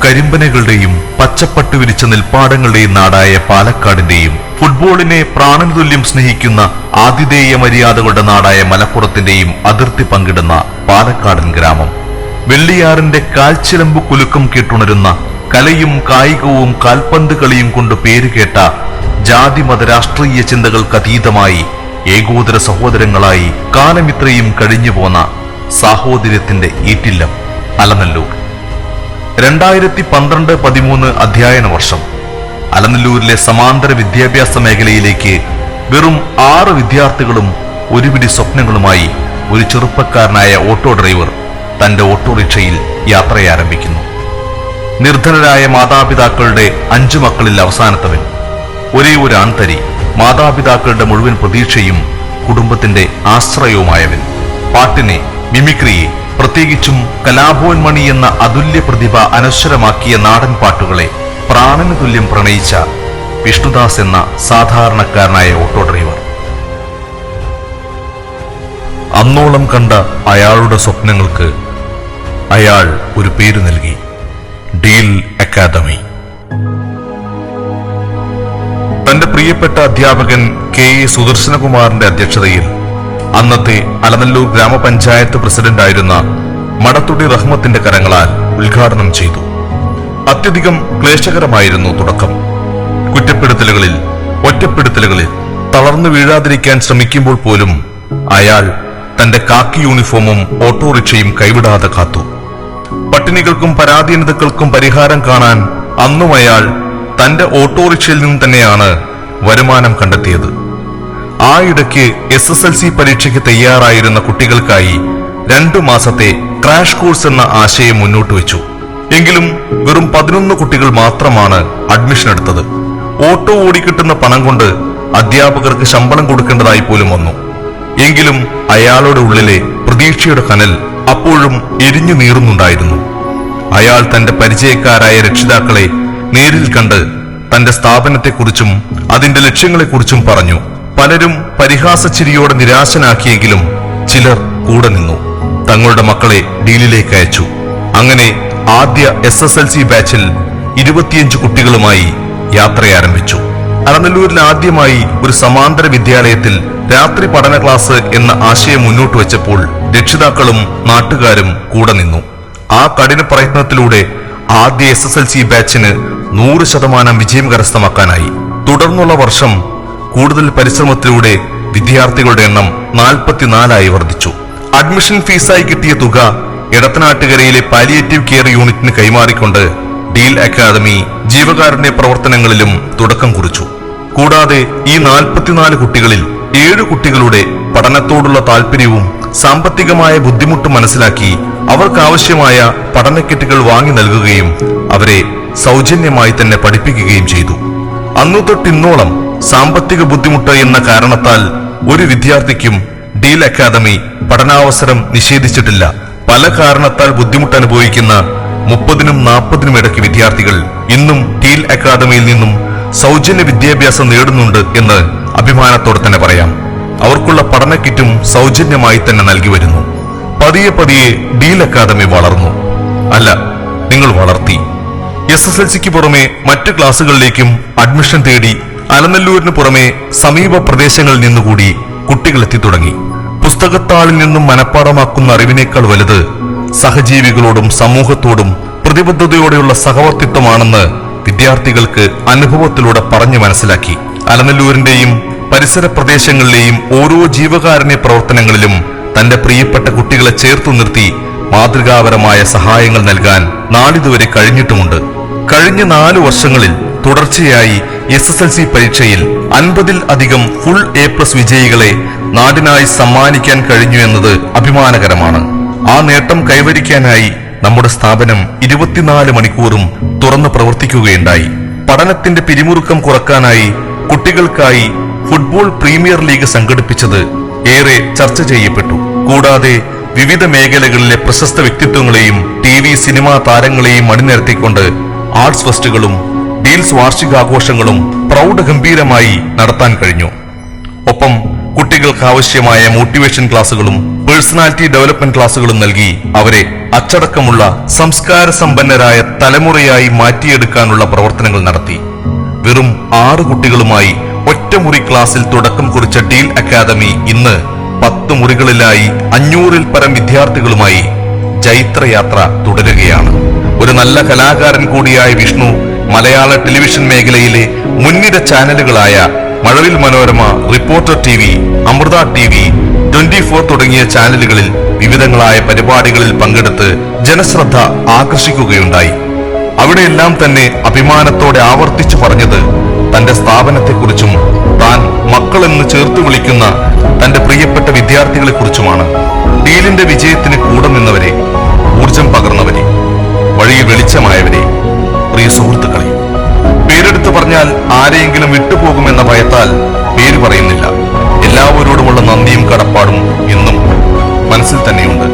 കരിമ്പനകളുടെയും പച്ചപ്പട്ട് വിരിച്ച നെൽപ്പാടങ്ങളുടെയും നാടായ പാലക്കാടിന്റെയും ഫുട്ബോളിനെ പ്രാണനതുല്യം സ്നേഹിക്കുന്ന ആതിഥേയ മര്യാദകളുടെ നാടായ മലപ്പുറത്തിന്റെയും അതിർത്തി പങ്കിടുന്ന പാലക്കാടൻ ഗ്രാമം. വെള്ളിയാറിന്റെ കാൽച്ചിലമ്പു കുലുക്കം കേട്ടുണരുന്ന കലയും കായികവും കാൽപന്ത് കളിയും കൊണ്ട് പേരുകേട്ട ജാതിമത രാഷ്ട്രീയ ചിന്തകൾക്കതീതമായി ഏകോദര സഹോദരങ്ങളായി കാലമിത്രയും കഴിഞ്ഞുപോന്ന സാഹോദര്യത്തിന്റെ ഈറ്റില്ലം അലനല്ലൂർ. 2012-13 അധ്യയന വർഷം അലനല്ലൂരിലെ സമാന്തര വിദ്യാഭ്യാസ മേഖലയിലേക്ക് വെറും 6 വിദ്യാർത്ഥികളും ഒരുപിടി സ്വപ്നങ്ങളുമായി ഒരു ചെറുപ്പക്കാരനായ ഓട്ടോ ഡ്രൈവർ തന്റെ ഓട്ടോറിക്ഷയിൽ യാത്രയാരംഭിക്കുന്നു. നിർധനരായ മാതാപിതാക്കളുടെ 5 മക്കളിൽ അവസാനത്തവൻ, ഒരേ ഒരു ആൺതരി, മാതാപിതാക്കളുടെ മുഴുവൻ പ്രതീക്ഷയും കുടുംബത്തിന്റെ ആശ്രയവുമായവൻ. പാട്ടിനെ, മിമിക്രിയെ, പ്രത്യേകിച്ചും കലാഭവൻമണി എന്ന അതുല്യ പ്രതിഭ അനശ്വരമാക്കിയ നാടൻ പാട്ടുകളെ പ്രാണന് തുല്യം പ്രണയിച്ച വിഷ്ണുദാസ് എന്ന സാധാരണക്കാരനായ ഓട്ടോ ഡ്രൈവർ. അന്നോളം കണ്ട അയാളുടെ സ്വപ്നങ്ങൾക്ക് അയാൾ ഒരു പേര് നൽകി, ഡീൽ അക്കാദമി. തന്റെ പ്രിയപ്പെട്ട അധ്യാപകൻ KA സുദർശനകുമാറിന്റെ അധ്യക്ഷതയിൽ അന്നത്തെ അലനല്ലൂർ ഗ്രാമപഞ്ചായത്ത് പ്രസിഡന്റായിരുന്ന മടത്തുടി റഹ്മത്തിന്റെ കരങ്ങളാൽ ഉദ്ഘാടനം ചെയ്തു. അത്യധികം ക്ലേശകരമായിരുന്നു തുടക്കം. കുറ്റപ്പെടുത്തലുകളിൽ, ഒറ്റപ്പെടുത്തലുകളിൽ തളർന്നു വീഴാതിരിക്കാൻ ശ്രമിക്കുമ്പോൾ പോലും അയാൾ തന്റെ കാക്കി യൂണിഫോമും ഓട്ടോറിക്ഷയും കൈവിടാതെ കാത്തു. പട്ടിണികൾക്കും പരാധീനതകൾക്കും പരിഹാരം കാണാൻ അന്നും അയാൾ തന്റെ ഓട്ടോറിക്ഷയിൽ നിന്ന് തന്നെയാണ് വരുമാനം കണ്ടെത്തിയത്. ആ ഇടയ്ക്ക് SSLC പരീക്ഷയ്ക്ക് തയ്യാറായിരുന്ന കുട്ടികൾക്കായി 2 മാസത്തെ ക്രാഷ് കോഴ്സ് എന്ന ആശയം മുന്നോട്ട് വെച്ചു. എങ്കിലും വെറും 11 കുട്ടികൾ മാത്രമാണ് അഡ്മിഷൻ എടുത്തത്. ഓട്ടോ ഓടിക്കിട്ടുന്ന പണം കൊണ്ട് അധ്യാപകർക്ക് ശമ്പളം കൊടുക്കേണ്ടതായി പോലും വന്നു. എങ്കിലും അയാളുടെ ഉള്ളിലെ പ്രതീക്ഷയുടെ കനൽ അപ്പോഴും എരിഞ്ഞു നീറുന്നുണ്ടായിരുന്നു. അയാൾ തന്റെ പരിചയക്കാരായ രക്ഷിതാക്കളെ നേരിൽ കണ്ട് തന്റെ സ്ഥാപനത്തെക്കുറിച്ചും അതിന്റെ ലക്ഷ്യങ്ങളെക്കുറിച്ചും പറഞ്ഞു. പലരും പരിഹാസച്ചിരിയോടെ നിരാശനാക്കിയെങ്കിലും ചിലർ കൂടെ നിന്നു. തങ്ങളുടെ മക്കളെ ഡീലിലേക്ക് അയച്ചു. അങ്ങനെ ആദ്യ SSLC ബാച്ചിൽ 25 കുട്ടികളുമായി യാത്രയാരംഭിച്ചു. അലനല്ലൂരിൽ ആദ്യമായി ഒരു സമാന്തര വിദ്യാലയത്തിൽ രാത്രി പഠന ക്ലാസ് എന്ന ആശയം മുന്നോട്ട് വെച്ചപ്പോൾ രക്ഷിതാക്കളും നാട്ടുകാരും കൂടെ നിന്നു. ആ കഠിന പ്രയത്നത്തിലൂടെ ആദ്യ SSLC ബാച്ചിന് 100% വിജയം കരസ്ഥമാക്കാനായി. തുടർന്നുള്ള വർഷം കൂടുതൽ പരിശ്രമത്തിലൂടെ വിദ്യാർത്ഥികളുടെ എണ്ണം 44 വർദ്ധിച്ചു. അഡ്മിഷൻ ഫീസായി കിട്ടിയ തുക എടത്തനാട്ടുകരയിലെ പാലിയേറ്റീവ് കെയർ യൂണിറ്റിന് കൈമാറിക്കൊണ്ട് ഡീൽ അക്കാദമി ജീവകാരുണ്യ പ്രവർത്തനങ്ങളിലും തുടക്കം കുറിച്ചു. കൂടാതെ ഈ 44 കുട്ടികളിൽ 7 കുട്ടികളുടെ പഠനത്തോടുള്ള താല്പര്യവും സാമ്പത്തികമായ ബുദ്ധിമുട്ടും മനസ്സിലാക്കി അവർക്കാവശ്യമായ പഠനക്കിറ്റുകൾ വാങ്ങി നൽകുകയും അവരെ സൗജന്യമായി തന്നെ പഠിപ്പിക്കുകയും ചെയ്തു. അന്നു തൊട്ടിന്നോളം സാമ്പത്തിക ബുദ്ധിമുട്ട് എന്ന കാരണത്താൽ ഒരു വിദ്യാർത്ഥിക്കും ഡീൽ അക്കാദമി പഠനാവസരം നിഷേധിച്ചിട്ടില്ല. പല കാരണത്താൽ ബുദ്ധിമുട്ട് അനുഭവിക്കുന്ന 30-നും 40-നും ഇടയ്ക്ക് വിദ്യാർത്ഥികൾ ഇന്നും ഡീൽ അക്കാദമിയിൽ നിന്നും സൗജന്യ വിദ്യാഭ്യാസം നേടുന്നുണ്ട് എന്ന് അഭിമാനത്തോടെ തന്നെ പറയാം. അവർക്കുള്ള പഠന കിറ്റും സൗജന്യമായി തന്നെ നൽകി വരുന്നു. പതിയെ പതിയെ ഡീൽ അക്കാദമി വളർന്നു. അല്ല, നിങ്ങൾ വളർത്തി. SSLCക്ക് പുറമെ മറ്റു ക്ലാസുകളിലേക്കും അഡ്മിഷൻ തേടി അലനല്ലൂരിന് പുറമെ സമീപ പ്രദേശങ്ങളിൽ നിന്നുകൂടി കുട്ടികൾ എത്തിത്തുടങ്ങി. പുസ്തകത്താളിൽ നിന്നും മനഃപ്പാടമാക്കുന്ന അറിവിനേക്കാൾ വലുത് സഹജീവികളോടും സമൂഹത്തോടും പ്രതിബദ്ധതയോടെയുള്ള സഹവർത്തിത്വമാണെന്ന് വിദ്യാർത്ഥികൾക്ക് അനുഭവത്തിലൂടെ പറഞ്ഞു മനസ്സിലാക്കി. അലനല്ലൂരിന്റെയും പരിസര പ്രദേശങ്ങളിലെയും ഓരോ ജീവകാരുണ്യ പ്രവർത്തനങ്ങളിലും തന്റെ പ്രിയപ്പെട്ട കുട്ടികളെ ചേർത്തു നിർത്തി മാതൃകാപരമായ സഹായങ്ങൾ നൽകാൻ നാളിതുവരെ കഴിഞ്ഞിട്ടുമുണ്ട്. കഴിഞ്ഞ 4 വർഷങ്ങളിൽ തുടർച്ചയായി SSLC പരീക്ഷയിൽ 50-ൽ അധികം ഫുൾ A+ വിജയികളെ നാടിനായി സമ്മാനിക്കാൻ കഴിഞ്ഞു എന്നത് അഭിമാനകരമാണ്. ആ നേട്ടം കൈവരിക്കാനായി നമ്മുടെ സ്ഥാപനം 24 മണിക്കൂറും തുറന്നു പ്രവർത്തിക്കുകയുണ്ടായി. പഠനത്തിന്റെ പിരിമുറുക്കം കുറക്കാനായി കുട്ടികൾക്കായി ഫുട്ബോൾ പ്രീമിയർ ലീഗ് സംഘടിപ്പിച്ചത് ഏറെ ചർച്ച ചെയ്യപ്പെട്ടു. കൂടാതെ വിവിധ മേഖലകളിലെ പ്രശസ്ത വ്യക്തിത്വങ്ങളെയും TV സിനിമാ താരങ്ങളെയും അണിനിരത്തിക്കൊണ്ട് ആർട്സ് ഫെസ്റ്റുകളും ഡീൽസ് വാർഷികാഘോഷങ്ങളും പ്രൗഢഗംഭീരമായി നടത്താൻ കഴിഞ്ഞു. ഒപ്പം കുട്ടികൾക്ക് ആവശ്യമായ മോട്ടിവേഷൻ ക്ലാസുകളും പേഴ്സണാലിറ്റി ഡെവലപ്മെന്റ് ക്ലാസുകളും നൽകി അവരെ അച്ചടക്കമുള്ള സംസ്കാര സമ്പന്നരായ തലമുറയായി മാറ്റിയെടുക്കാനുള്ള പ്രവർത്തനങ്ങൾ നടത്തി. വെറും 6 കുട്ടികളുമായി ഒറ്റമുറി ക്ലാസ്സിൽ തുടക്കം കുറിച്ച ഡീൽ അക്കാദമി ഇന്ന് 10 മുറികളിലായി 500-ൽ പരം വിദ്യാർത്ഥികളുമായി ജൈത്രയാത്ര തുടരുകയാണ്. ഒരു നല്ല കലാകാരൻ കൂടിയായ വിഷ്ണു മലയാള ടെലിവിഷൻ മേഖലയിലെ മുൻനിര ചാനലുകളായ Mazhavil Manorama, reporter TV, Amrita TV, 24 തുടങ്ങിയ ചാനലുകളിൽ വിവിധങ്ങളായ പരിപാടികളിൽ പങ്കെടുത്ത് ജനശ്രദ്ധ ആകർഷിക്കുകയുണ്ടായി. അവിടെയെല്ലാം തന്നെ അഭിമാനത്തോടെ ആവർത്തിച്ചു പറഞ്ഞത് തന്റെ സ്ഥാപനത്തെക്കുറിച്ചും താൻ മക്കളെന്ന് ചേർത്ത് വിളിക്കുന്ന തന്റെ പ്രിയപ്പെട്ട വിദ്യാർത്ഥികളെക്കുറിച്ചുമാണ്. ഡീലിന്റെ വിജയത്തിന് കൂടെ നിന്നവരെ, ഊർജം പകർന്നവരെ, വഴിയിൽ വെളിച്ചമായവരെ, പ്രിയ സുഹൃത്തുക്കളെ, പേരെടുത്ത് പറഞ്ഞാൽ ആരെയെങ്കിലും വിട്ടുപോകുമെന്ന ഭയത്താൽ പേര് പറയുന്നില്ല. എല്ലാവരോടുമുള്ള നന്ദിയും കടപ്പാടും എന്നും മനസ്സിൽ തന്നെയുണ്ട്.